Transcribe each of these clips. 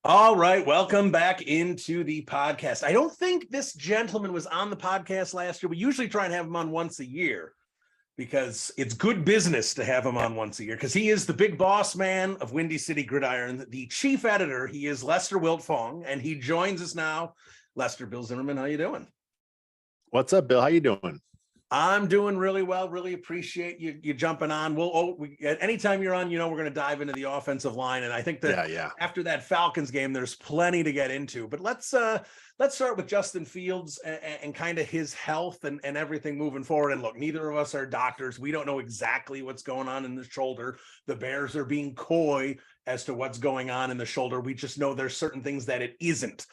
All right, welcome back into the podcast. I don't think this gentleman was on the podcast last year. We usually try and have him on once a year because it's good business to have him on once a year because he is the big boss man of Windy City Gridiron, the chief editor. He is Lester Wiltfong, and he joins us now. Lester, Bill Zimmerman, how you doing? What's up, Bill? How you doing? I'm doing really well. Really appreciate you jumping on. Anytime you're on, we're going to dive into the offensive line, and I think that after that Falcons game, there's plenty to get into. But let's start with Justin Fields and kind of his health and everything moving forward. And look, neither of us are doctors. We don't know exactly what's going on in the shoulder. The Bears are being coy as to what's going on in the shoulder. We just know there's certain things that it isn't.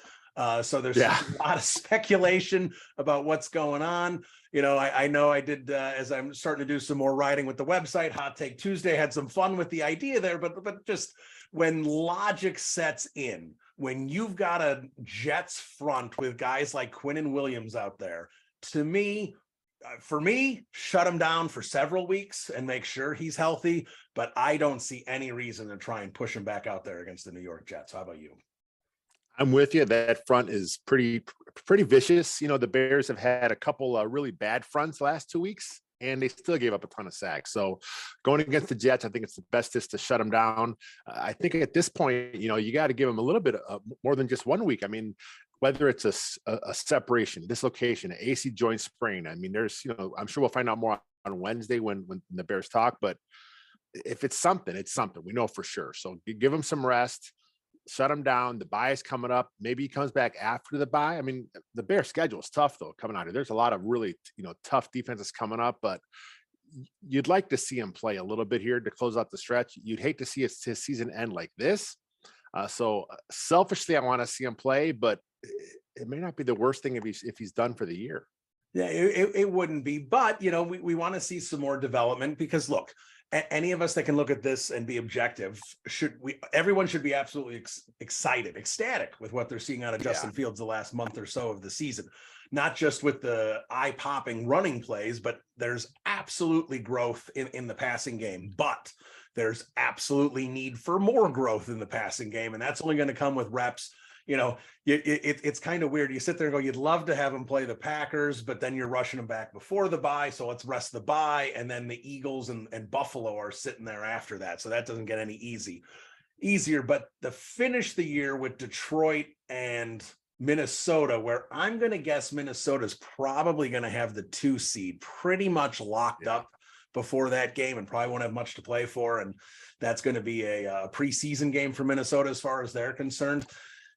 So there's a lot of speculation about what's going on. I know I did, as I'm starting to do some more writing with the website, Hot Take Tuesday, had some fun with the idea there, but just when logic sets in, when you've got a Jets front with guys like Quinnen Williams out there, for me, shut him down for several weeks and make sure he's healthy, but I don't see any reason to try and push him back out there against the New York Jets. How about you? I'm with you. That front is pretty vicious. The Bears have had a couple really bad fronts last 2 weeks, and they still gave up a ton of sacks. So going against the Jets, I think it's the bestest to shut them down. I think at this point, you got to give them a little bit more than just 1 week. I mean, whether it's a separation, dislocation, an AC joint sprain. I mean, there's, I'm sure we'll find out more on Wednesday when the Bears talk. But if it's something, it's something. We know for sure. So give them some rest. Shut him down. The bye is coming up. Maybe he comes back after the bye. I mean, the Bears schedule is tough though, coming out here. There's a lot of really, tough defenses coming up, but you'd like to see him play a little bit here to close out the stretch. You'd hate to see his season end like this. So selfishly, I want to see him play, but it may not be the worst thing if he's done for the year. Yeah, it wouldn't be, but we want to see some more development because look, any of us that can look at this and be objective, everyone should be absolutely excited, ecstatic with what they're seeing out of Justin Fields the last month or so of the season, not just with the eye-popping running plays, but there's absolutely growth in the passing game, but there's absolutely need for more growth in the passing game, and that's only going to come with reps. It's kind of weird. You sit there and go, you'd love to have him play the Packers, but then you're rushing them back before the bye. So let's rest the bye. And then the Eagles and Buffalo are sitting there after that. So that doesn't get any easier. But to finish the year with Detroit and Minnesota, where I'm going to guess Minnesota's probably going to have the 2 seed pretty much locked up before that game and probably won't have much to play for. And that's going to be a preseason game for Minnesota as far as they're concerned.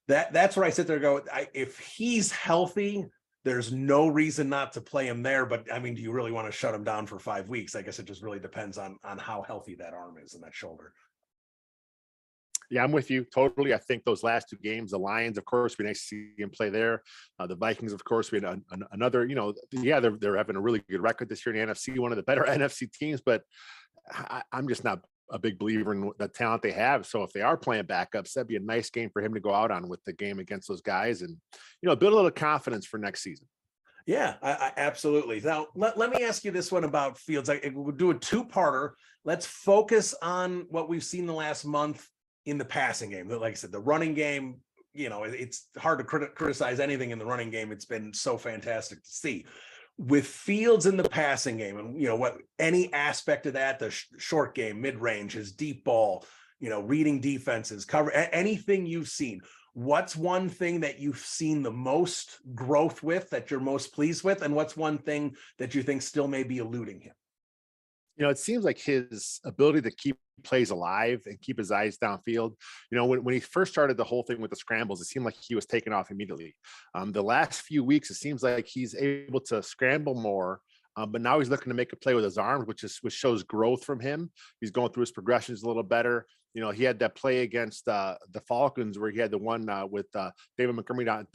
That's where I sit there and go, if he's healthy, there's no reason not to play him there. But I mean, do you really want to shut him down for 5 weeks? I guess it just really depends on how healthy that arm is and that shoulder. Yeah, I'm with you totally. I think those last 2 games, the Lions, of course, we nice to see him play there. The Vikings, of course, we had another, they're having a really good record this year in the NFC, one of the better NFC teams, but I'm just not a big believer in the talent they have. So if they are playing backups, that'd be a nice game for him to go out on with the game against those guys and, build a little confidence for next season. Yeah, I absolutely. Now, let me ask you this one about Fields. We'll do a 2-parter. Let's focus on what we've seen the last month in the passing game. Like I said, the running game, it's hard to criticize anything in the running game. It's been so fantastic to see. With Fields in the passing game and, any aspect of that, the short game, mid-range, his deep ball, reading defenses, cover, anything you've seen, what's one thing that you've seen the most growth with that you're most pleased with? And what's one thing that you think still may be eluding him? It seems like his ability to keep plays alive and keep his eyes downfield. When he first started the whole thing with the scrambles, it seemed like he was taking off immediately. The last few weeks, it seems like he's able to scramble more, but now he's looking to make a play with his arms, which shows growth from him. He's going through his progressions a little better. He had that play against the Falcons where he had the one with David Montgomery down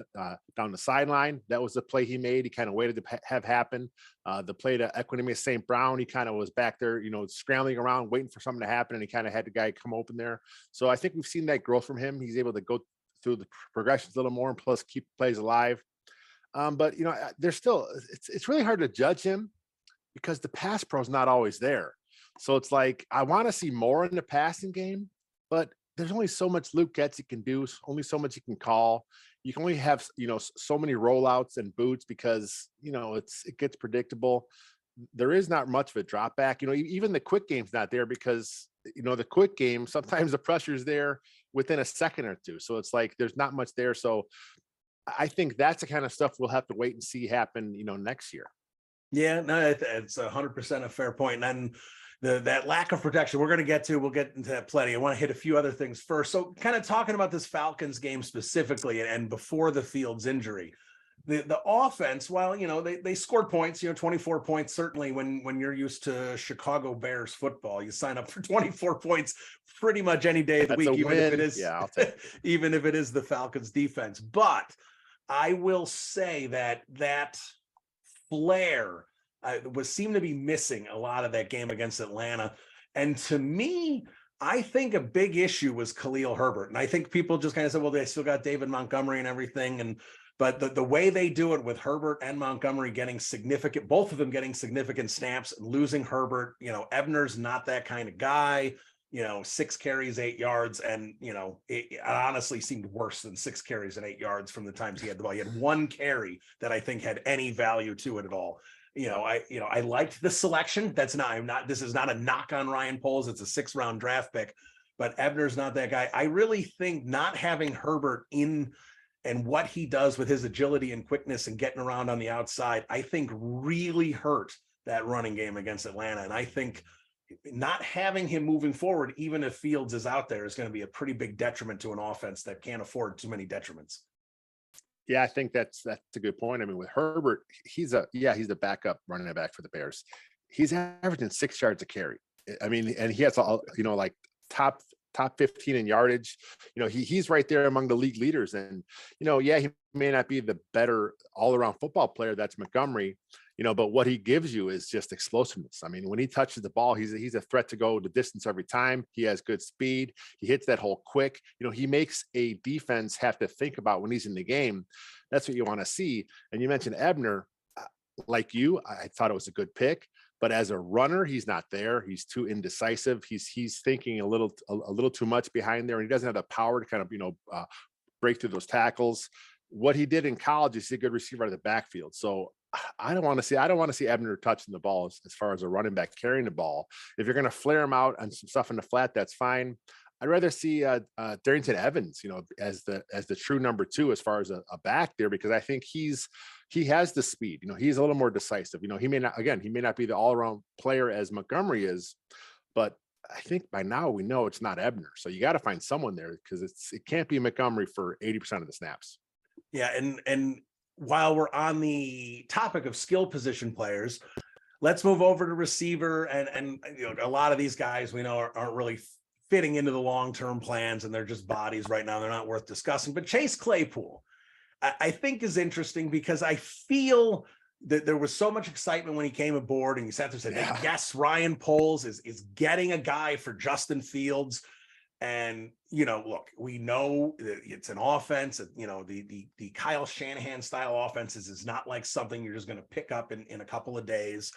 the sideline. That was the play he made. He kind of waited to have happen. The play to Equinemius St. Brown, he kind of was back there, scrambling around, waiting for something to happen, and he kind of had the guy come open there. So I think we've seen that growth from him. He's able to go through the progressions a little more and plus keep plays alive. But there's still, it's really hard to judge him because the pass pro is not always there. So it's like, I want to see more in the passing game, but there's only so much Luke Getsy can do, only so much he can call. You can only have, so many rollouts and boots because, it gets predictable. There is not much of a drop back. Even the quick game's not there because, the quick game, sometimes the pressure's there within a second or two. So it's like there's not much there. So I think that's the kind of stuff we'll have to wait and see happen, next year. Yeah, no, it's 100% a fair point. And that lack of protection we'll get into that plenty. I want to hit a few other things first. So kind of talking about this Falcons game specifically and before the Fields injury, the offense, while, they scored points, 24 points, certainly when you're used to Chicago Bears football, you sign up for 24 points pretty much any day of the That's a week, even if it win. is, Yeah, I'll take it. even if it is the Falcons defense. But I will say that flair seemed to be missing a lot of that game against Atlanta. And to me, I think a big issue was Khalil Herbert. And I think people just kind of said, well, they still got David Montgomery and everything. But the way they do it with Herbert and Montgomery both of them getting significant snaps, losing Herbert, Ebner's not that kind of guy. 6 carries, 8 yards. And, it honestly seemed worse than 6 carries and 8 yards from the times he had the ball. He had 1 carry that I think had any value to it at all. I liked the selection. This is not a knock on Ryan Poles. It's a 6th-round draft pick, but Ebner's not that guy. I really think not having Herbert in and what he does with his agility and quickness and getting around on the outside, I think really hurt that running game against Atlanta. And I think not having him moving forward, even if Fields is out there, is going to be a pretty big detriment to an offense that can't afford too many detriments. Yeah, I think that's a good point. I mean, with Herbert, he's the backup running back for the Bears. He's averaging 6 yards a carry. I mean, and he has like top 15 in yardage. He's right there among the league leaders. And, he may not be the better all-around football player, that's Montgomery, but what he gives you is just explosiveness. I mean, when he touches the ball, he's a threat to go the distance every time. He has good speed. He hits that hole quick. He makes a defense have to think about when he's in the game. That's what you want to see. And you mentioned Ebner. Like you, I thought it was a good pick. But as a runner, he's not there. He's too indecisive. He's thinking a little too much behind there, and he doesn't have the power to kind of break through those tackles. What he did in college is a good receiver out of the backfield. So I don't want to see Ebner touching the ball as far as a running back carrying the ball. If you're going to flare him out on some stuff in the flat, that's fine. I'd rather see Darrington Evans, as the true number 2 as far as a back there, because I think he has the speed. He's a little more decisive. He may not be the all around player as Montgomery is, but I think by now we know it's not Ebner. So you got to find someone there because it can't be Montgomery for 80% of the snaps. Yeah, and while we're on the topic of skill position players, let's move over to receiver. And a lot of these guys we know aren't really fitting into the long-term plans, and they're just bodies right now. They're not worth discussing. But Chase Claypool, I think, is interesting because I feel that there was so much excitement when he came aboard, and you sat there and said, Yeah. yes, Ryan Poles is getting a guy for Justin Fields. And, look, we know that it's an offense, the Kyle Shanahan style offenses is not like something you're just going to pick up in a couple of days.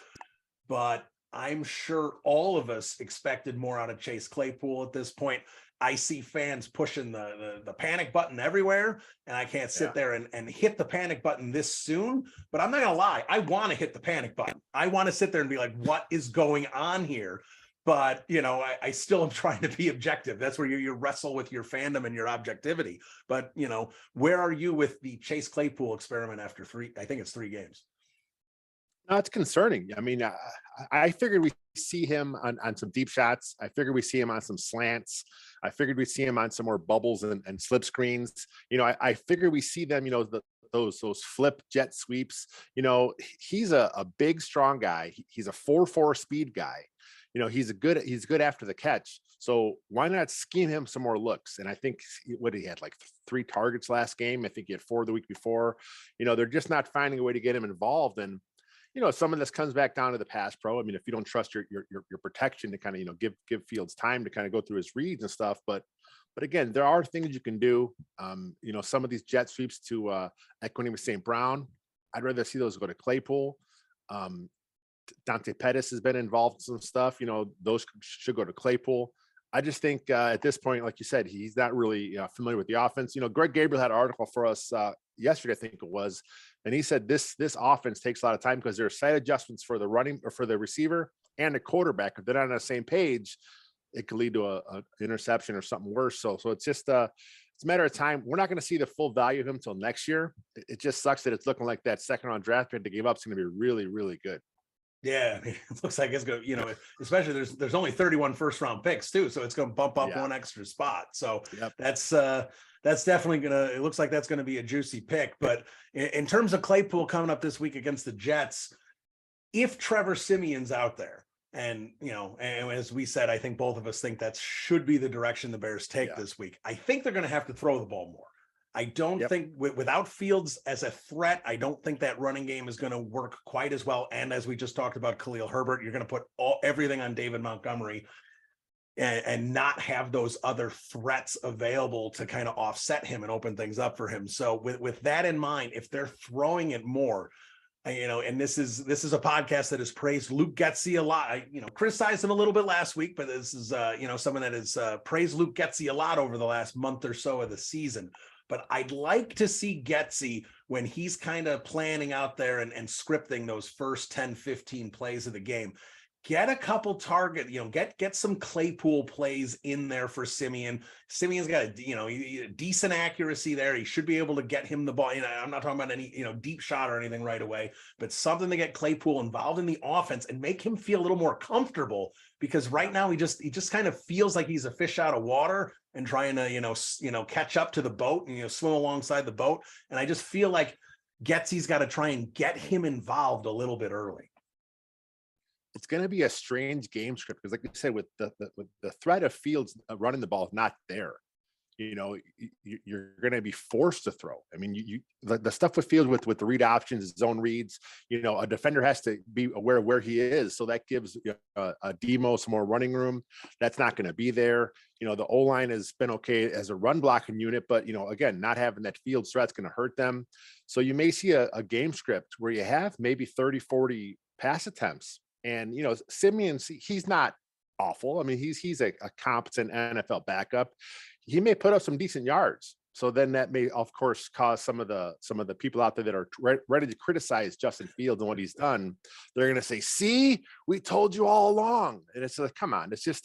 But I'm sure all of us expected more out of Chase Claypool at this point. I see fans pushing the panic button everywhere, and I can't sit there and hit the panic button this soon. But I'm not going to lie. I want to hit the panic button. I want to sit there and be like, what is going on here? But, I still am trying to be objective. That's where you wrestle with your fandom and your objectivity. But, where are you with the Chase Claypool experiment after 3 games? No, it's concerning. I mean, I figured we see him on some deep shots. I figured we see him on some slants. I figured we see him on some more bubbles and slip screens. I figured we see them, those flip jet sweeps. He's a big, strong guy. He's a 4.4 speed guy. He's good after the catch. So why not scheme him some more looks? And I think he had like 3 targets last game. I think he had 4 the week before. They're just not finding a way to get him involved. And some of this comes back down to the pass pro. I mean, if you don't trust your protection to kind of, give Fields time to kind of go through his reads and stuff, but again, there are things you can do. Some of these jet sweeps to Equanimeous St. Brown, I'd rather see those go to Claypool. Dante Pettis has been involved in some stuff. Those should go to Claypool. I just think at this point, like you said, he's not really familiar with the offense. Greg Gabriel had an article for us yesterday, I think it was, and he said this offense takes a lot of time because there are slight adjustments for the running or for the receiver and the quarterback. If they're not on the same page, it could lead to a interception or something worse. So it's just it's a matter of time. We're not going to see the full value of him until next year. It just sucks that it's looking like that second round draft pick to give up is going to be really, really good. Yeah, it looks like it's going to, especially there's only 31 first round picks too. So it's going to bump up one extra spot. So that's definitely it looks like that's going to be a juicy pick. But in terms of Claypool coming up this week against the Jets, if Trevor Simeon's out there, and and as we said, I think both of us think that should be the direction the Bears take this week. I think they're going to have to throw the ball more. I don't think without Fields as a threat, I don't think that running game is going to work quite as well. And as we just talked about Khalil Herbert, you're going to put everything on David Montgomery and not have those other threats available to kind of offset him and open things up for him. So with that in mind, if they're throwing it more, and this is a podcast that has praised Luke Getsy a lot. I criticized him a little bit last week, but this is someone that has praised Luke Getsy a lot over the last month or so of the season. But I'd like to see Getsy when he's kind of planning out there and scripting those first 10, 15 plays of the game. Get a couple target, get some Claypool plays in there for Simeon. Simeon's got a decent accuracy there. He should be able to get him the ball. I'm not talking about any, deep shot or anything right away, but something to get Claypool involved in the offense and make him feel a little more comfortable, because right now he just kind of feels like he's a fish out of water and trying to, catch up to the boat and, swim alongside the boat. And I just feel like Getsy's got to try and get him involved a little bit early. It's going to be a strange game script because, like you said, with the threat of Fields running the ball not there, you're going to be forced to throw. I mean, the stuff with Fields with the read options, zone reads, a defender has to be aware of where he is, so that gives a Demo some more running room. That's not going to be there. The O-line has been okay as a run blocking unit, but again, not having that Fields threat's going to hurt them. So you may see a game script where you have maybe 30, 40 pass attempts. And, Simeon, he's not awful. I mean, he's a competent NFL backup. He may put up some decent yards. So then that may, of course, cause some of the people out there that are ready to criticize Justin Fields and what he's done. They're going to say, see, we told you all along. And it's like, come on, it's just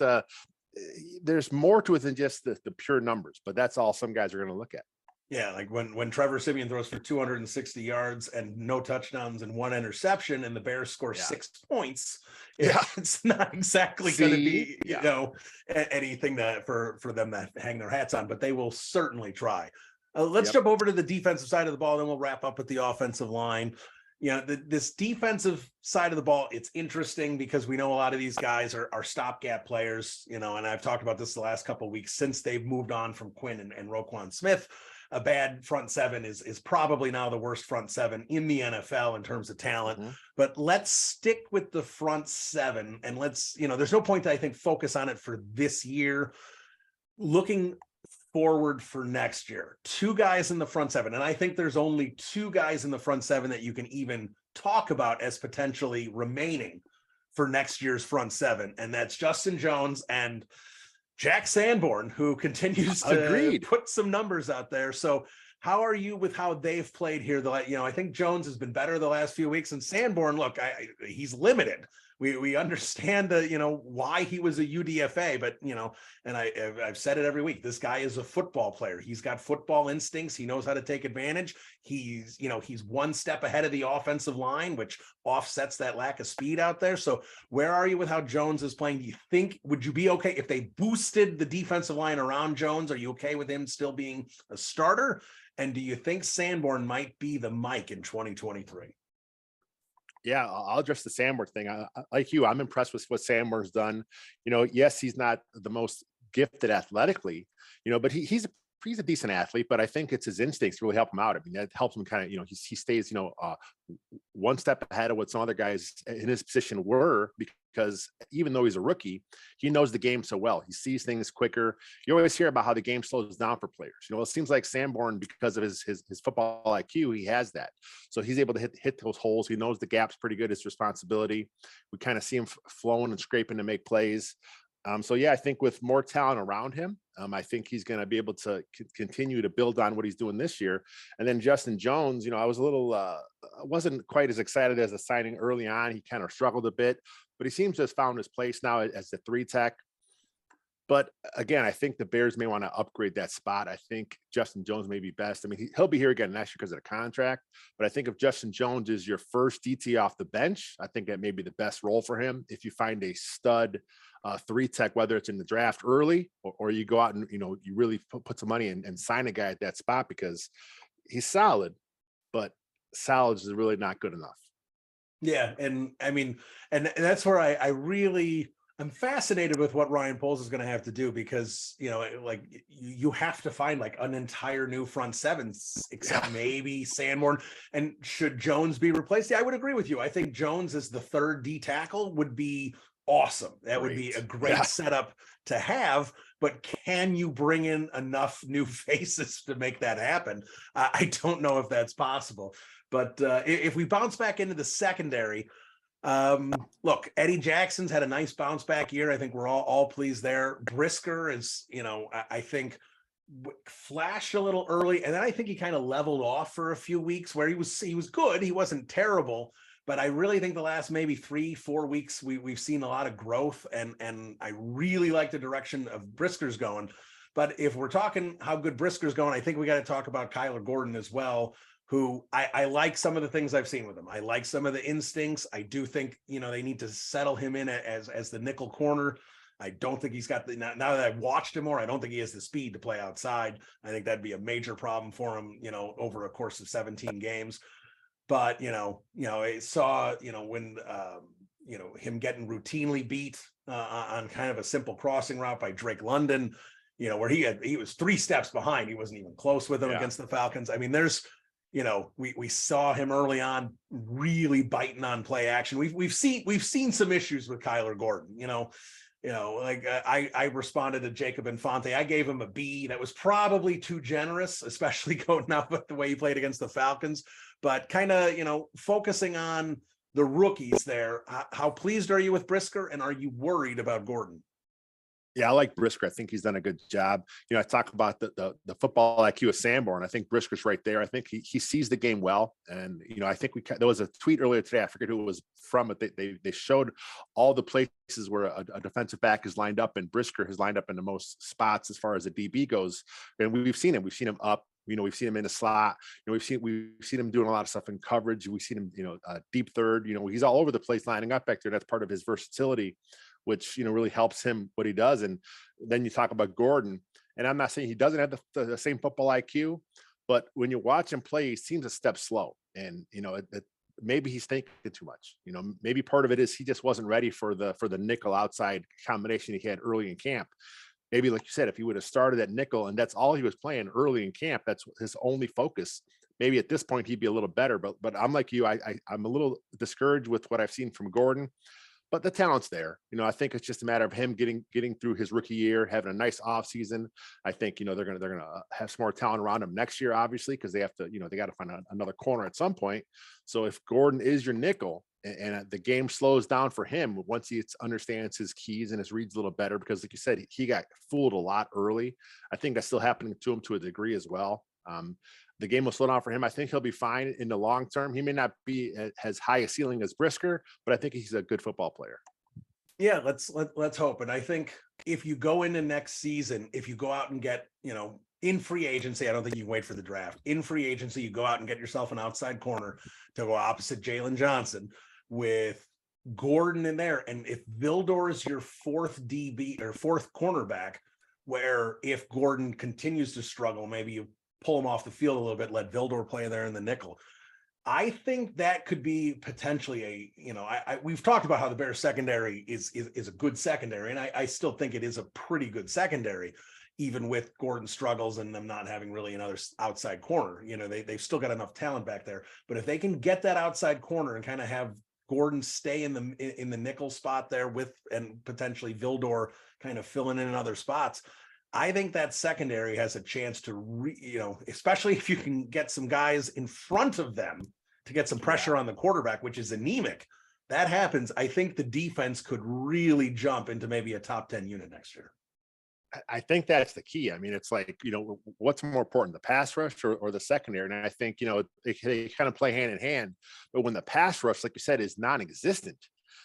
there's more to it than just the pure numbers, but that's all some guys are going to look at. Yeah, like when Trevor Simeon throws for 260 yards and no touchdowns and one interception, and the Bears score 6 points, it's not exactly going to be anything that for them to hang their hats on, but they will certainly try. Let's jump over to the defensive side of the ball, then we'll wrap up with the offensive line. This defensive side of the ball, it's interesting because we know a lot of these guys are stopgap players, and I've talked about this the last couple of weeks since they've moved on from Quinn and Roquan Smith. A bad front seven is probably now the worst front seven in the NFL in terms of talent. But let's stick with the front seven, and let's, there's no point to, I think, focus on it for this year. Looking forward for next year, 2 guys in the front seven, and I think there's only 2 guys in the front seven that you can even talk about as potentially remaining for next year's front seven, and that's Justin Jones and Jack Sanborn, who continues to put some numbers out there. So how are you with how they've played here? I think Jones has been better the last few weeks, and Sanborn, look, he's limited. We understand why he was a UDFA, but and I've said it every week. This guy is a football player. He's got football instincts. He knows how to take advantage. He's one step ahead of the offensive line, which offsets that lack of speed out there. So where are you with how Jones is playing? Do you think, would you be okay if they boosted the defensive line around Jones? Are you okay with him still being a starter? And do you think Sanborn might be the Mike in 2023? Yeah, I'll address the Sanborn thing. Like you, I'm impressed with what Sanborn's done. Yes, he's not the most gifted athletically, but he's a decent athlete, but I think it's his instincts really help him out. I mean, that helps him kind of, he stays, one step ahead of what some other guys in his position were, because even though he's a rookie, he knows the game so well. He sees things quicker. You always hear about how the game slows down for players. It seems like Sanborn, because of his football IQ, he has that. So he's able to hit those holes. He knows the gaps pretty good. It's responsibility. We kind of see him flowing and scraping to make plays. So yeah, I think with more talent around him, I think he's going to be able to continue to build on what he's doing this year. And then Justin Jones, I was a little, I wasn't quite as excited as the signing early on. He kind of struggled a bit, but he seems to have found his place now as the three tech. But again, I think the Bears may want to upgrade that spot. I think Justin Jones may be best. I mean, he'll be here again next year because of the contract. But I think if Justin Jones is your first DT off the bench, I think that may be the best role for him. If you find a stud three tech, whether it's in the draft early or you go out and you really put some money and sign a guy at that spot because he's solid, but solid is really not good enough. Yeah, and I mean, and that's where I'm fascinated with what Ryan Poles is going to have to do because like you have to find like an entire new front seven, except maybe Sanborn. And should Jones be replaced? Yeah, I would agree with you. I think Jones as the third D tackle would be awesome. That would be a great setup to have. But can you bring in enough new faces to make that happen? I don't know if that's possible. But if we bounce back into the secondary. Look, Eddie Jackson's had a nice bounce back year. I think we're all pleased there. Brisker is, I think flashed a little early, and then I think he kind of leveled off for a few weeks where he was good. He wasn't terrible, but I really think the last maybe 3-4 weeks we've seen a lot of growth, and I really like the direction of Brisker's going. But if we're talking how good Brisker's going, I think we got to talk about Kyler Gordon as well, who I like some of the things I've seen with him. I like some of the instincts. I do think, they need to settle him in as the nickel corner. I don't think he's got now that I've watched him more, I don't think he has the speed to play outside. I think that'd be a major problem for him, over a course of 17 games. But, I saw, when, him getting routinely beat on kind of a simple crossing route by Drake London, where he was 3 steps behind. He wasn't even close with him against the Falcons. I mean, we saw him early on really biting on play action. We've seen some issues with Kyler Gordon. Like I responded to Jacob Infante. I gave him a B. That was probably too generous, especially going out with the way he played against the Falcons. But kind of focusing on the rookies there. How pleased are you with Brisker, and are you worried about Gordon? Yeah, I like Brisker. I think he's done a good job. I talk about the football IQ of Sanborn. I think Brisker's right there. I think he sees the game well. And, I think there was a tweet earlier today. I forget who it was from, but they showed all the places where a defensive back is lined up, and Brisker has lined up in the most spots as far as the DB goes. And we've seen him. We've seen him up. We've seen him in the slot. We've seen him doing a lot of stuff in coverage. We've seen him, deep third. He's all over the place lining up back there. That's part of his versatility, which really helps him what he does. And then you talk about Gordon, and I'm not saying he doesn't have the same football IQ, but when you watch him play, he seems a step slow. And maybe he's thinking too much. Maybe part of it is he just wasn't ready for the nickel outside combination he had early in camp. Maybe, like you said, if he would have started at nickel and that's all he was playing early in camp, that's his only focus. Maybe at this point he'd be a little better. But I'm like you, I'm a little discouraged with what I've seen from Gordon. But the talent's there. I think it's just a matter of him getting through his rookie year, having a nice off season. I think they're gonna have some more talent around him next year, obviously, because they have to they got to find another corner at some point. So if Gordon is your nickel and the game slows down for him once he understands his keys and his reads a little better, because like you said, he got fooled a lot early. I think that's still happening to him to a degree as well. The game will slow down for him. I think he'll be fine in the long term. He may not be as high a ceiling as Brisker, but I think he's a good football player. Yeah, let's hope. And I think if you go into next season, if you go out and get, in free agency, I don't think you can wait for the draft. In free agency, you go out and get yourself an outside corner to go opposite Jalen Johnson with Gordon in there. And if Vildor is your 4th DB or 4th cornerback, where if Gordon continues to struggle, maybe you pull him off the field a little bit, let Vildor play there in the nickel. I think that could be potentially we've talked about how the Bears secondary is a good secondary, and I still think it is a pretty good secondary, even with Gordon's struggles and them not having really another outside corner. They've still got enough talent back there, but if they can get that outside corner and kind of have Gordon stay in the nickel spot there with, and potentially Vildor kind of filling in other spots, I think that secondary has a chance to, especially if you can get some guys in front of them to get some pressure on the quarterback, which is anemic. that happens, I think the defense could really jump into maybe a top 10 unit next year. I think that's the key. I mean, it's like, what's more important, the pass rush or the secondary? And I think, they kind of play hand in hand. But when the pass rush, like you said, is non-existent,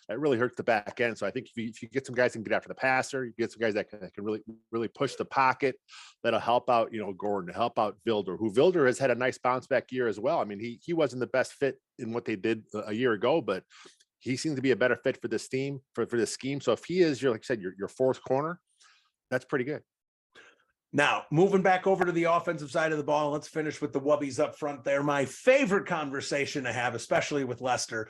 that really hurts the back end. So I think if you get some guys that can get after the passer, you get some guys that can really, really push the pocket, that'll help out, Gordon, to help out Vilder, who Vilder has had a nice bounce back year as well. I mean, he wasn't the best fit in what they did a year ago, but he seems to be a better fit for this team, for this scheme. So if he is, like you said, your fourth corner, that's pretty good. Now, moving back over to the offensive side of the ball, let's finish with the Wubbies up front there. My favorite conversation to have, especially with Lester.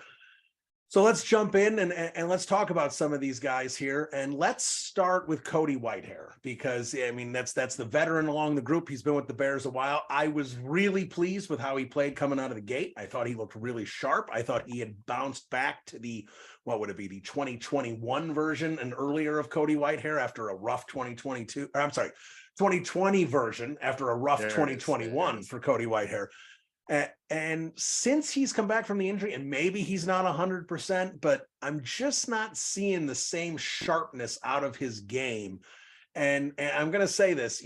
So let's jump in and let's talk about some of these guys here. And let's start with Cody Whitehair, because I mean, that's the veteran along the group. He's been with the Bears a while. I was really pleased with how he played coming out of the gate. I thought he looked really sharp. I thought he had bounced back to the 2021 version and earlier of Cody Whitehair after a rough 2020 version after a rough 2021 for Cody Whitehair. And since he's come back from the injury, and maybe he's not 100%, but I'm just not seeing the same sharpness out of his game. And I'm going to say this,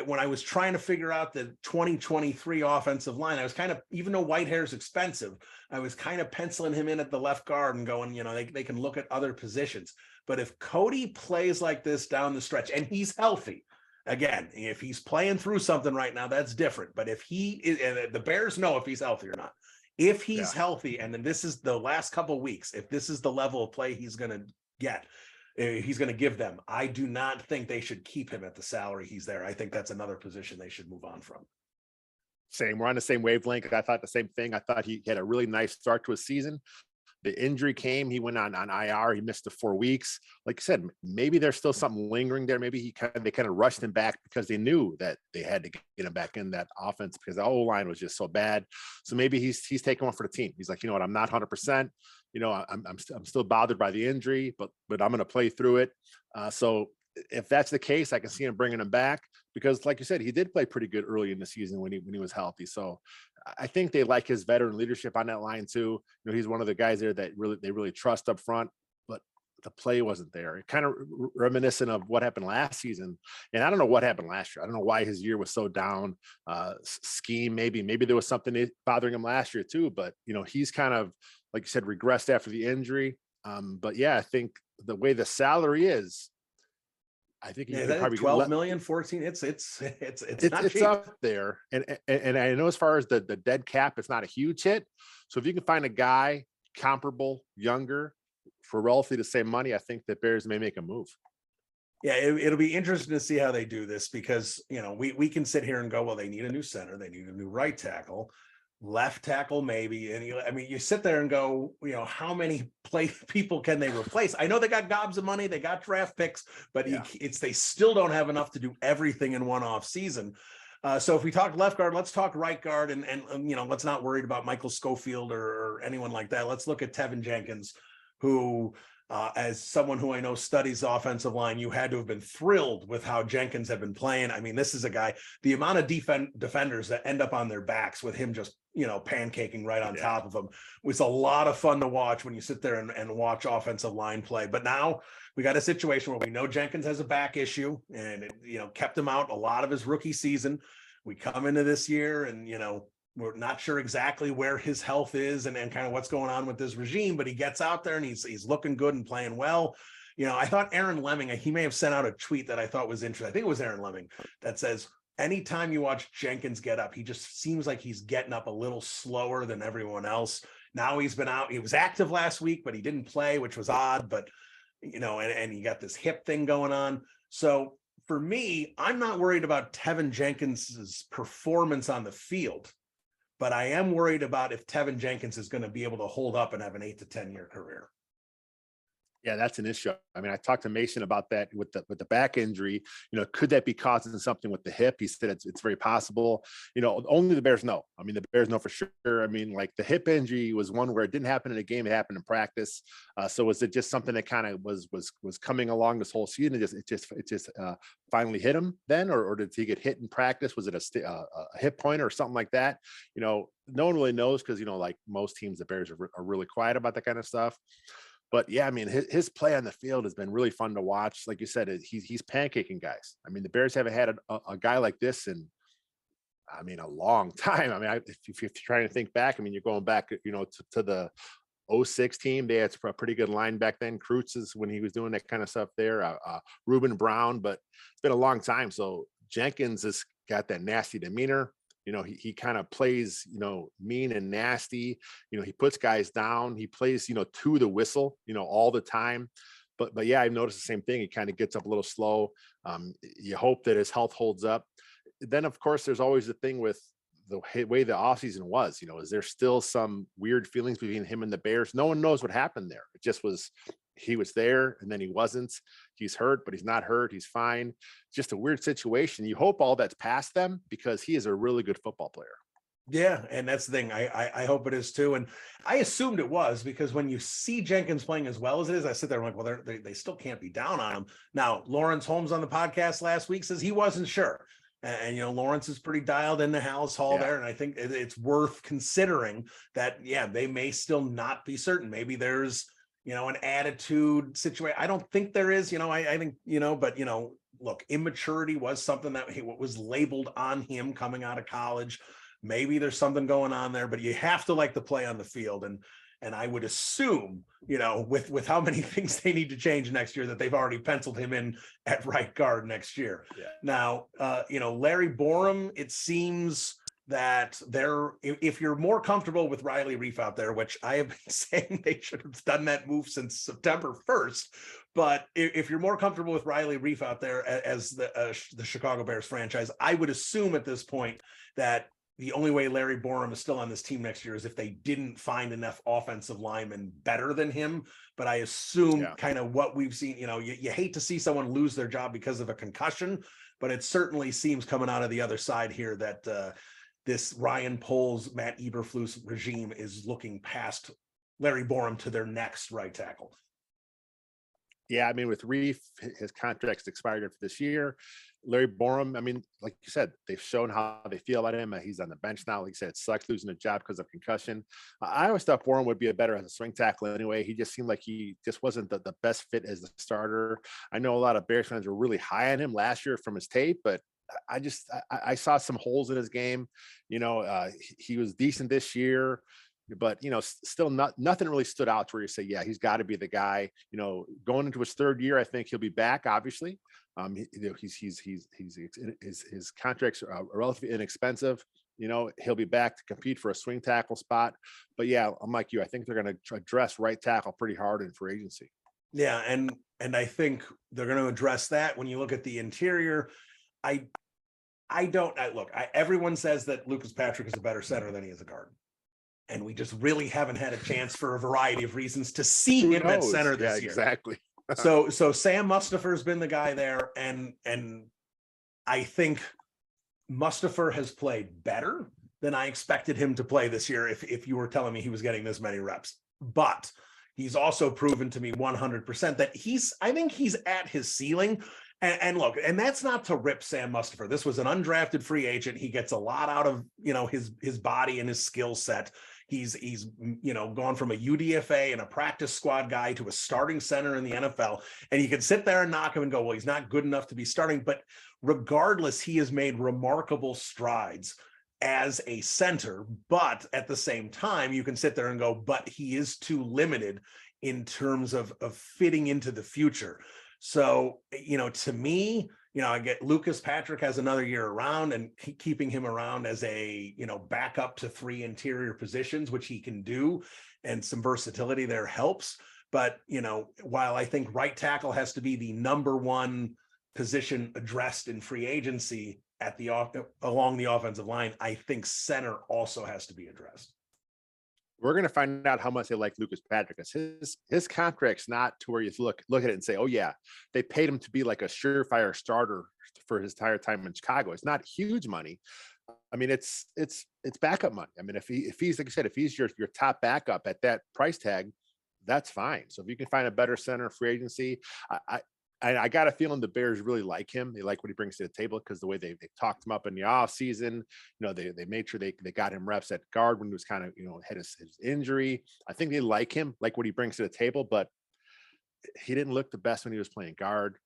when I was trying to figure out the 2023 offensive line, I was kind of, even though Whitehair's expensive, I was kind of penciling him in at the left guard and going, they can look at other positions. But if Cody plays like this down the stretch and he's healthy, again, if he's playing through something right now, that's different. But if he is, and the Bears know if he's healthy or not. If he's healthy, and then this is the last couple of weeks, if this is the level of play he's going to get, he's going to give them, I do not think they should keep him at the salary he's there. I think that's another position they should move on from. Same. We're on the same wavelength. I thought the same thing. I thought he had a really nice start to his season. The injury came, he went on IR, he missed the 4 weeks. Like you said, maybe there's still something lingering there. Maybe they kind of rushed him back because they knew that they had to get him back in that offense because the whole line was just so bad. So maybe he's taking one for the team. He's like, what, I'm not 100%. I'm still bothered by the injury, but I'm going to play through it. So if that's the case, I can see him bringing him back because, like you said, he did play pretty good early in the season when he was healthy. So I think they like his veteran leadership on that line too. He's one of the guys there that they really trust up front, but the play wasn't there. It kind of reminiscent of what happened last season. And I don't know what happened last year. I don't know why his year was so down. Scheme, maybe there was something bothering him last year too, but he's kind of, like you said, regressed after the injury. But yeah, I think the way the salary is, I think he's probably 12 million, 14. It's not cheap. Up there. And I know as far as the dead cap, it's not a huge hit. So if you can find a guy comparable, younger, for relatively the same money, I think that Bears may make a move. Yeah, it'll be interesting to see how they do this because, we can sit here and go, well, they need a new center. They need a new right tackle. Left tackle, maybe. And you sit there and go, how many people can they replace? I know they got gobs of money, they got draft picks, but they still don't have enough to do everything in one off season. So if we talk left guard, let's talk right guard, and let's not worry about Michael Schofield or anyone like that. Let's look at Tevin Jenkins, who, as someone who I know studies offensive line, you had to have been thrilled with how Jenkins had been playing. I mean, this is a guy, the amount of defenders that end up on their backs with him just, pancaking right on top of them was a lot of fun to watch when you sit there and watch offensive line play. But now we got a situation where we know Jenkins has a back issue and it, kept him out a lot of his rookie season. We come into this year and, we're not sure exactly where his health is and kind of what's going on with this regime, but he gets out there and he's looking good and playing well. I thought Aaron Lemming, he may have sent out a tweet that I thought was interesting. I think it was Aaron Lemming that says, anytime you watch Jenkins get up, he just seems like he's getting up a little slower than everyone else. Now he's been out. He was active last week, but he didn't play, which was odd, but and he got this hip thing going on. So for me, I'm not worried about Tevin Jenkins's performance on the field. But I am worried about if Tevin Jenkins is going to be able to hold up and have an 8 to 10 year career. Yeah, that's an issue. I mean, I talked to Mason about that with the back injury. Could that be causing something with the hip? He said it's very possible. Only the Bears know. I mean, the Bears know for sure. I mean, like the hip injury was one where it didn't happen in a game; it happened in practice. So was it just something that kind of was coming along this whole season? It just finally hit him then, or did he get hit in practice? Was it a hip pointer or something like that? No one really knows because like most teams, the Bears are really quiet about that kind of stuff. But yeah, I mean, his play on the field has been really fun to watch. Like you said, he's pancaking guys. I mean, the Bears haven't had a guy like this in, I mean, a long time. I mean, if you're trying to think back, I mean, you're going back, to the '06 team. They had a pretty good line back then. Kreutz is when he was doing that kind of stuff there. Reuben Brown, but it's been a long time. So Jenkins has got that nasty demeanor. He kind of plays, mean and nasty. He puts guys down. He plays, to the whistle, all the time. But yeah, I've noticed the same thing. He kind of gets up a little slow. You hope that his health holds up. Then, of course, there's always the thing with the way the offseason was. Is there still some weird feelings between him and the Bears? No one knows what happened there. It just was, he was there and then he wasn't. He's hurt, but he's not hurt. He's fine. Just a weird situation. You hope all that's past them because he is a really good football player. Yeah, and that's the thing. I hope it is too. And I assumed it was because when you see Jenkins playing as well as it is, I sit there and I'm like, well, they still can't be down on him. Now, Lawrence Holmes on the podcast last week says he wasn't sure. And Lawrence is pretty dialed into Hal's Hall there. And I think it's worth considering that, yeah, they may still not be certain. Maybe there's, an attitude situation. I don't think there is, I think, but, look, immaturity was something that was labeled on him coming out of college. Maybe there's something going on there, but you have to like the play on the field. And I would assume, with how many things they need to change next year, that they've already penciled him in at right guard next year. Yeah. Now, Larry Borum, it seems that if you're more comfortable with Riley Reef out there, which I have been saying they should have done that move since September 1st, but if you're more comfortable with Riley Reef out there as the Chicago Bears franchise, I would assume at this point that the only way Larry Borum is still on this team next year is if they didn't find enough offensive linemen better than him. But I assume kind of what we've seen, you hate to see someone lose their job because of a concussion, but it certainly seems coming out of the other side here that this Ryan Poles, Matt Eberflus regime is looking past Larry Borum to their next right tackle. Yeah, I mean, with Reef, his contract's expired for this year. Larry Borum, I mean, like you said, they've shown how they feel about him. He's on the bench now. Like you said, it sucks losing a job because of concussion. I always thought Borum would be a better as a swing tackle anyway. He just seemed like he just wasn't the best fit as the starter. I know a lot of Bears fans were really high on him last year from his tape, but I saw some holes in his game. He was decent this year, but still nothing really stood out to where you say, yeah, he's got to be the guy. Going into his third year, I think he'll be back. Obviously, his contracts are relatively inexpensive. He'll be back to compete for a swing tackle spot. But yeah, I'm like you. I think they're going to address right tackle pretty hard in free agency. Yeah, and I think they're going to address that. When you look at the interior, everyone says that Lucas Patrick is a better center than he is a guard. And we just really haven't had a chance for a variety of reasons to see him at center this year. Exactly. So Sam Mustipher's been the guy there. And I think Mustipher has played better than I expected him to play this year. If you were telling me he was getting this many reps, but he's also proven to me 100% that I think he's at his ceiling. And look, and that's not to rip Sam Mustipher. This was an undrafted free agent. He gets a lot out of, his body and his skill set. He's gone from a UDFA and a practice squad guy to a starting center in the NFL. And you can sit there and knock him and go, well, he's not good enough to be starting. But regardless, he has made remarkable strides as a center. But at the same time, you can sit there and go, but he is too limited in terms of fitting into the future. So, to me, I get Lucas Patrick has another year around, and keeping him around as a, backup to 3 interior positions, which he can do, and some versatility there helps. But, while I think right tackle has to be the number one position addressed in free agency along the offensive line, I think center also has to be addressed. We're going to find out how much they like Lucas Patrick, because his contract's not to where you look at it and say, oh yeah, they paid him to be like a surefire starter for his entire time in Chicago. It's not huge money. I mean, it's backup money. I mean, if he's like I said, if he's your top backup at that price tag, that's fine. So if you can find a better center free agency, I I got a feeling the Bears really like him. They like what he brings to the table because the way they talked him up in the off season, they made sure they got him reps at guard when he was kind of, had his injury. I think they like him, like what he brings to the table, but he didn't look the best when he was playing guard.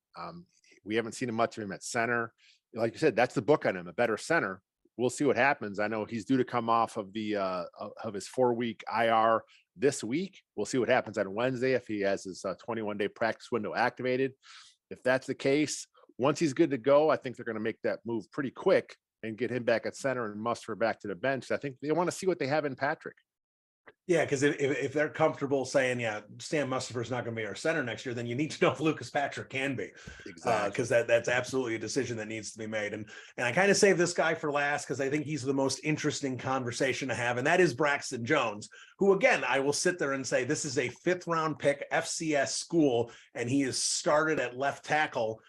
We haven't seen much of him at center. Like you said, that's the book on him, a better center. We'll see what happens. I know he's due to come off of the of his 4-week IR this week. We'll see what happens on Wednesday if he has his 21-day practice window activated. If that's the case, once he's good to go, I think they're going to make that move pretty quick and get him back at center and Musfer back to the bench. I think they want to see what they have in Patrick. Yeah, because if they're comfortable saying, yeah, Stan Mustipher is not going to be our center next year, then you need to know if Lucas Patrick can be. Exactly. Because that's absolutely a decision that needs to be made. And I kind of saved this guy for last because I think he's the most interesting conversation to have, and that is Braxton Jones, who, again, I will sit there and say this is a 5th-round pick, FCS school, and he is started at left tackle.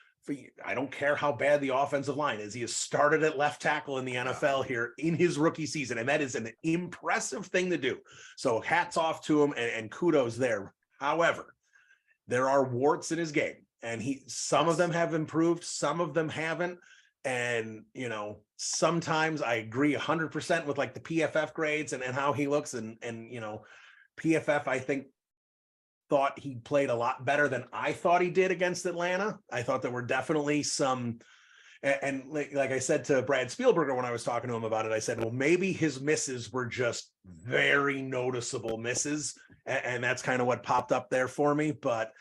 I don't care how bad the offensive line is. He has started at left tackle in the NFL here in his rookie season, and that is an impressive thing to do. So hats off to him and kudos there. However, there are warts in his game, and some of them have improved, some of them haven't. And, sometimes I agree 100% with like the PFF grades and how he looks. And PFF, I think, thought he played a lot better than I thought he did against Atlanta. I thought there were definitely some, and like I said to Brad Spielberger when I was talking to him about it, I said, well, maybe his misses were just very noticeable misses. And that's kind of what popped up there for me. But,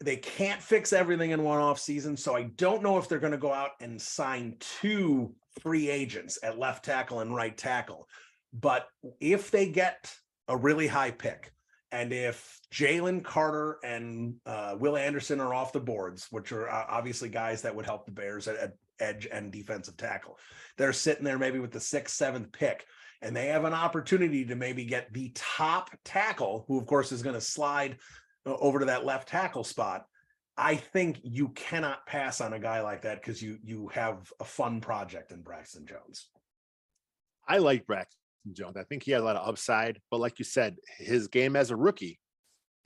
they can't fix everything in one off season. So I don't know if they're going to go out and sign 2 free agents at left tackle and right tackle. But if they get a really high pick, and if Jalen Carter and Will Anderson are off the boards, which are obviously guys that would help the Bears at edge and defensive tackle, they're sitting there maybe with the 6th, 7th pick, and they have an opportunity to maybe get the top tackle, who of course is going to slide over to that left tackle spot. I think you cannot pass on a guy like that because you have a fun project in Braxton Jones. I like Braxton Jones. I think he has a lot of upside, but like you said, his game as a rookie,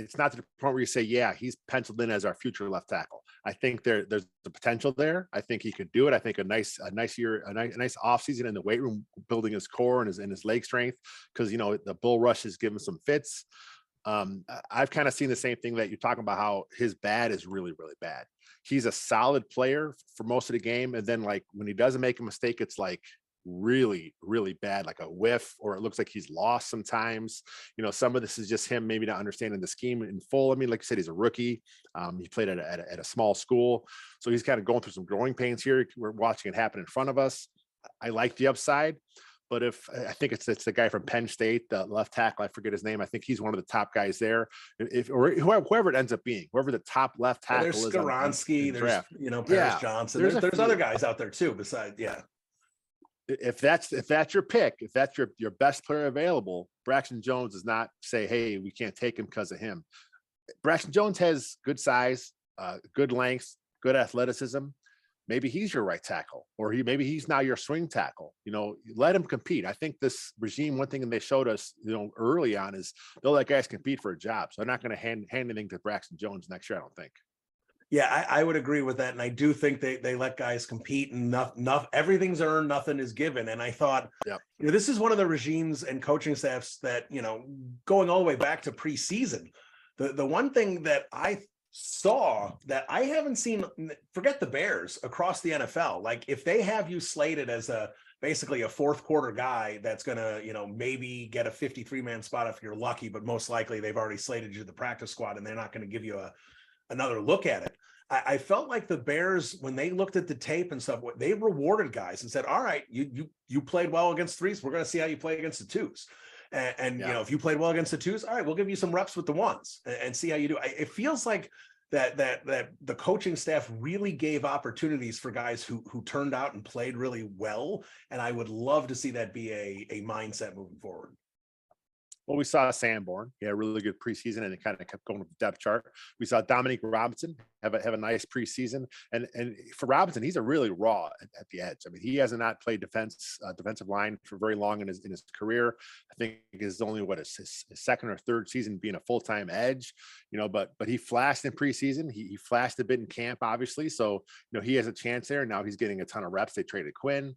it's not to the point where you say, yeah, he's penciled in as our future left tackle. I think there's the potential there. I think he could do it. I think a nice off season in the weight room, building his core and his leg strength, because the bull rush has given some fits. I've kind of seen the same thing that you're talking about, how his bad is really, really bad. He's a solid player for most of the game, and then like when he doesn't make a mistake, it's like really, really bad, like a whiff, or it looks like he's lost sometimes. Some of this is just him maybe not understanding the scheme in full. I mean, like I said, he's a rookie. He played at a small school, so he's kind of going through some growing pains here. We're watching it happen in front of us. I like the upside, but I think it's the guy from Penn State, the left tackle, I forget his name. I think he's one of the top guys there. Or whoever it ends up being, whoever the top left tackle is. There's Skoronski, there's Paris Johnson. There's other guys out there too. Besides, yeah. If that's your pick, if that's your best player available, Braxton Jones does not say, hey, we can't take him because of him. Braxton Jones has good size, good length, good athleticism. Maybe he's your right tackle, or maybe he's now your swing tackle. Let him compete. I think this regime, one thing that they showed us, early on, is they'll let guys compete for a job. So they're not going to hand anything to Braxton Jones next year, I don't think. Yeah, I would agree with that. And I do think they let guys compete, and everything's earned, nothing is given. And I thought, this is one of the regimes and coaching staffs that, going all the way back to preseason, the one thing that I saw that I haven't seen, forget the Bears, across the NFL, like if they have you slated as basically a 4th quarter guy that's going to, maybe get a 53-man spot if you're lucky, but most likely they've already slated you to the practice squad and they're not going to give you another look at it. I felt like the Bears, when they looked at the tape and stuff, they rewarded guys and said, all right, you played well against 3s. We're going to see how you play against the 2s. And if you played well against the 2s, all right, we'll give you some reps with the 1s and see how you do. It feels like that the coaching staff really gave opportunities for guys who turned out and played really well. And I would love to see that be a mindset moving forward. Well, we saw Sanborn, yeah, really good preseason, and it kind of kept going with the depth chart. We saw Dominique Robinson have a nice preseason, and for Robinson, he's a really raw at the edge. I mean, he has not played defensive line for very long in his career. I think is only his second or third season being a full time edge, but he flashed in preseason. He flashed a bit in camp, obviously. So he has a chance there. Now he's getting a ton of reps. They traded Quinn.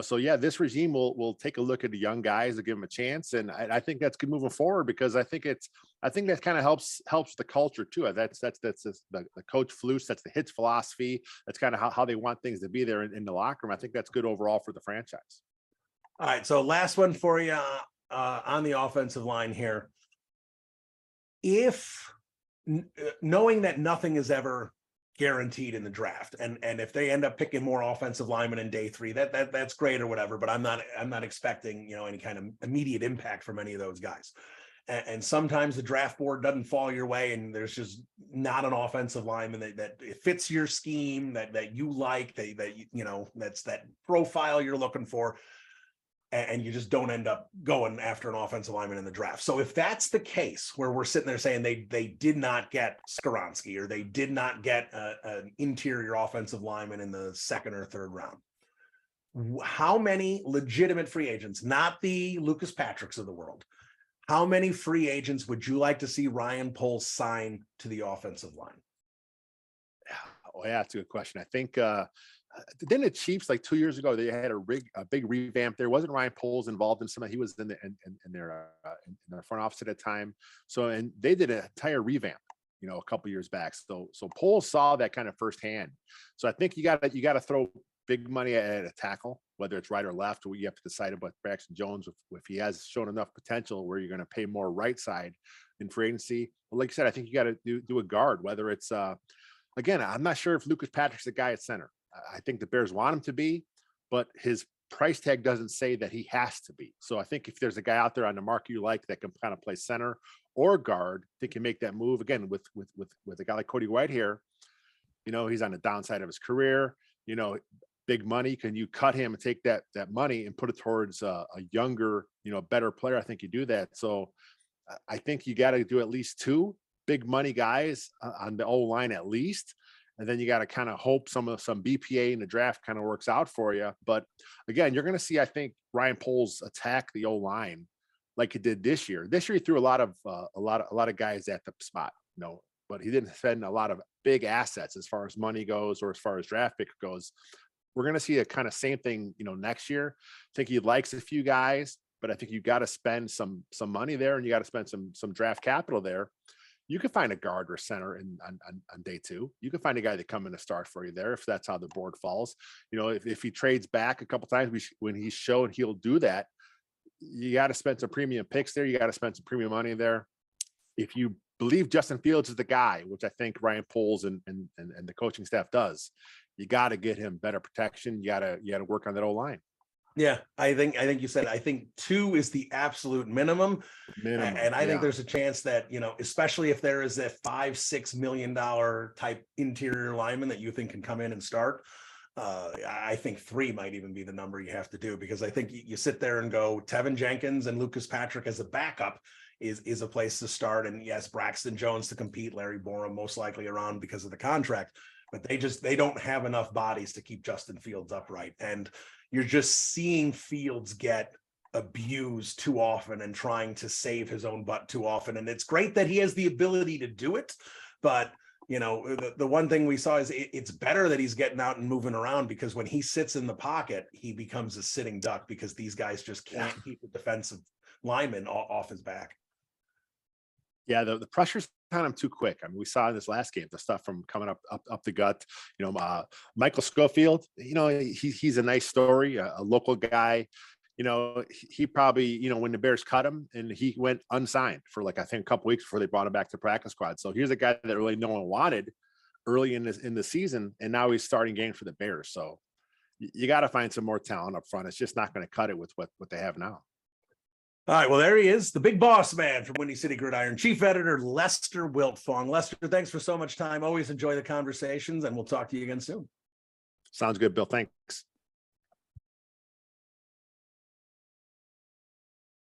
So yeah, this regime will take a look at the young guys to give them a chance, and I think that's good moving forward because I think that kind of helps the culture too. That's the coach Flus. That's the Hits philosophy. That's kind of how they want things to be there in the locker room. I think that's good overall for the franchise. All right, so last one for you on the offensive line here. If knowing that nothing is ever guaranteed in the draft, and if they end up picking more offensive linemen in day 3, that's great or whatever, but I'm not expecting any kind of immediate impact from any of those guys. And sometimes the draft board doesn't fall your way, and there's just not an offensive lineman that fits your scheme, that you like, that's that profile you're looking for, and you just don't end up going after an offensive lineman in the draft. So if that's the case, where we're sitting there saying they did not get Skoronski, or they did not get an interior offensive lineman in the 2nd or 3rd round, how many legitimate free agents, not the Lucas Patricks of the world, how many free agents would you like to see Ryan Poles sign to the offensive line? Oh yeah, that's a good question. I think then the Chiefs, like 2 years ago, they had a big revamp. There wasn't Ryan Poles involved in some. He was in their front office at the time. So, and they did an entire revamp, a couple years back. So Poles saw that kind of firsthand. So I think you got to throw big money at a tackle, whether it's right or left. You have to decide about Braxton Jones if he has shown enough potential where you're going to pay more right side in free agency. But like I said, I think you got to do a guard, whether it's again, I'm not sure if Lucas Patrick's the guy at center. I think the Bears want him to be, but his price tag doesn't say that he has to be. So I think if there's a guy out there on the market you like that can kind of play center or guard, they can make that move again with a guy like Cody White here. He's on the downside of his career. Big money. Can you cut him and take that money and put it towards a younger, better player? I think you do that. So I think you got to do at least 2 big money guys on the O line at least. And then you got to kind of hope some BPA in the draft kind of works out for you. But again, you're going to see, I think, Ryan Poles attack the O line like he did this year. This year he threw a lot of guys at the spot, but he didn't spend a lot of big assets as far as money goes or as far as draft pick goes. We're going to see a kind of same thing, next year. I think he likes a few guys, but I think you got to spend some money there, and you got to spend some draft capital there. You can find a guard or center on day 2. You can find a guy that come in to start for you there if that's how the board falls. If he trades back a couple times, when he's shown he'll do that, you got to spend some premium picks there. You got to spend some premium money there. If you believe Justin Fields is the guy, which I think Ryan Poles and the coaching staff does, you got to get him better protection. You got to work on that O-line. Yeah, I think you said, I think 2 is the absolute minimum. And I think there's a chance that, especially if there is a $5-6 million type interior lineman that you think can come in and start, I think 3 might even be the number you have to do, because I think you sit there and go Tevin Jenkins and Lucas Patrick as a backup is a place to start. And yes, Braxton Jones to compete, Larry Borum most likely around because of the contract, but they don't have enough bodies to keep Justin Fields upright. And you're just seeing Fields get abused too often and trying to save his own butt too often. And it's great that he has the ability to do it, but the one thing we saw is it's better that he's getting out and moving around, because when he sits in the pocket, he becomes a sitting duck, because these guys just can't keep the defensive lineman off his back. Yeah, the pressure's on him too quick. I mean, we saw in this last game the stuff from coming up the gut. Michael Schofield. He's a nice story, a local guy. He probably, when the Bears cut him, and he went unsigned for I think a couple weeks before they brought him back to practice squad. So here's a guy that really no one wanted early in the season, and now he's starting game for the Bears. So you got to find some more talent up front. It's just not going to cut it with what they have now. All right, well, there he is, the big boss man from Windy City Gridiron, Chief Editor Lester Wiltfong. Lester, thanks for so much time. Always enjoy the conversations, and we'll talk to you again soon. Sounds good, Bill. Thanks.